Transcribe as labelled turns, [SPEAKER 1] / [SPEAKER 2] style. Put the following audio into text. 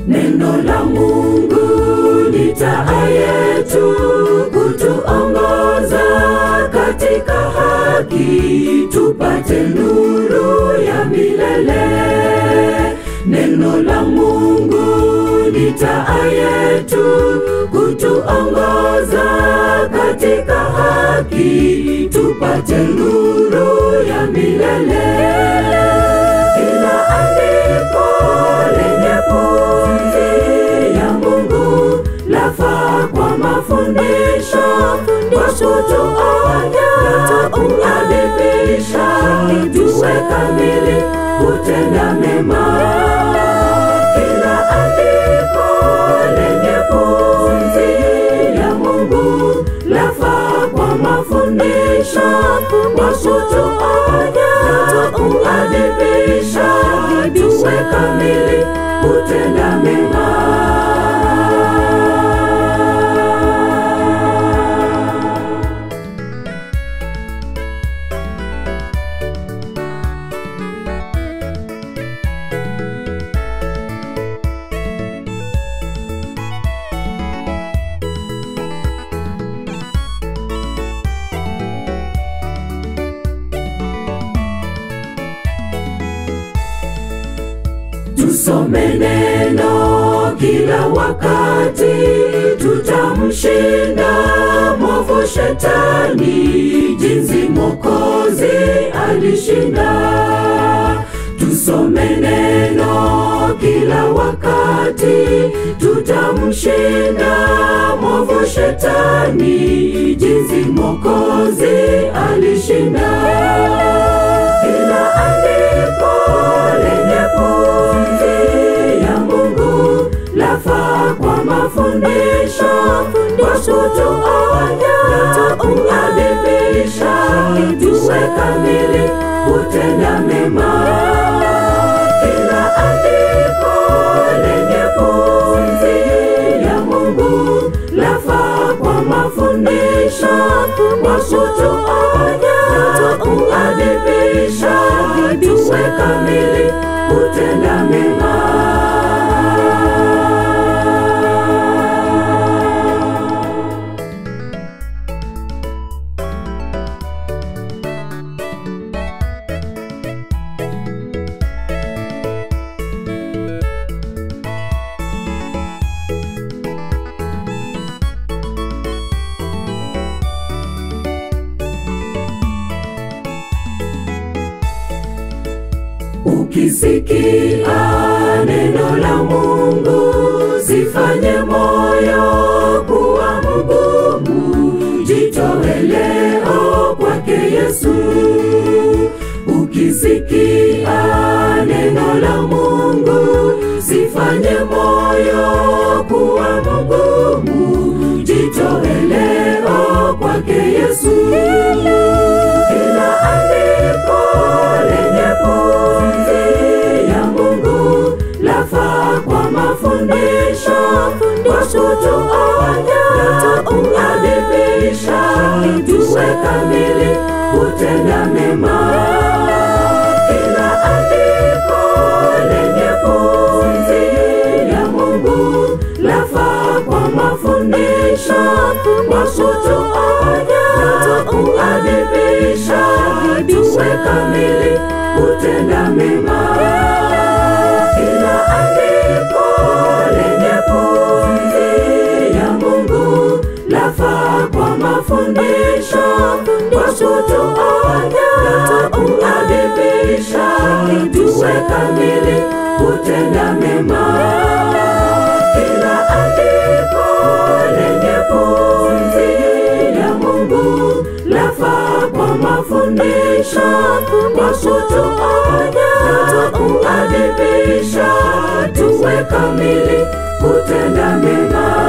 [SPEAKER 1] Neno la Mungu ni taa yetu kutuongoza katika haki, tupate nuru ya milele. Neno la Mungu ni taa yetu kutuongoza katika haki, tupate nuru ya milele. Kila andiko lenye pumzi ya Mungu lafaa kwa mafundisho, kwa kutuonya, kuadibisha, tuwe kamili kutenda mema. Kila andiko lenye pumzi ya Mungu lafaa kwa mafundisho, kwa kutuonya, kuadibisha, tuwe kamili kutenda mema. Tusome neno kila wakati, tutamshinda mwovu shetani, jinsi Mwokozi alishinda. Tusome neno kila wakati, tutamshinda mwovu shetani, jinsi Mwokozi alishinda. Kila andiko lenye pumzi ya Mungu lafaa kwa mafundisho, kwa kutuonya, kuadibisha, tuwe kamili kutenda mema. Kila andiko lenye pumzi ya Mungu lafaa kwa mafundisho, kwa kutuonya, kuadibisha, tuwe kamili kutenda mema. Ukisikia neno la Mungu, sifanye moyo kuwa mgumu, jitoe leo kwake Yesu. Ukisikia neno la Mungu, sifanye moyo kuwa mgumu, jitoe leo kwake Yesu. Kila andiko lenye pumzi ya Mungu lafaa kwa mafundisho, kwa kutuonya, kuadibisha, tuwe kamili kutenda mema. Kila andiko lenye pumzi ya Mungu lafaa kwa mafundisho, kwa kutuonya, kuadibisha, tuwe kamili kutenda mema. Kila andiko lenye pumzi ya Mungu lafaa kwa mafundisho, kwa kutuonya, kuadibisha, tuwe kamili kutenda mema. Kila andiko lenye pumzi ya Mungu lafaa kwa mafundisho, kwa kutuonya, kuadibisha, tuwe kamili kutenda mema.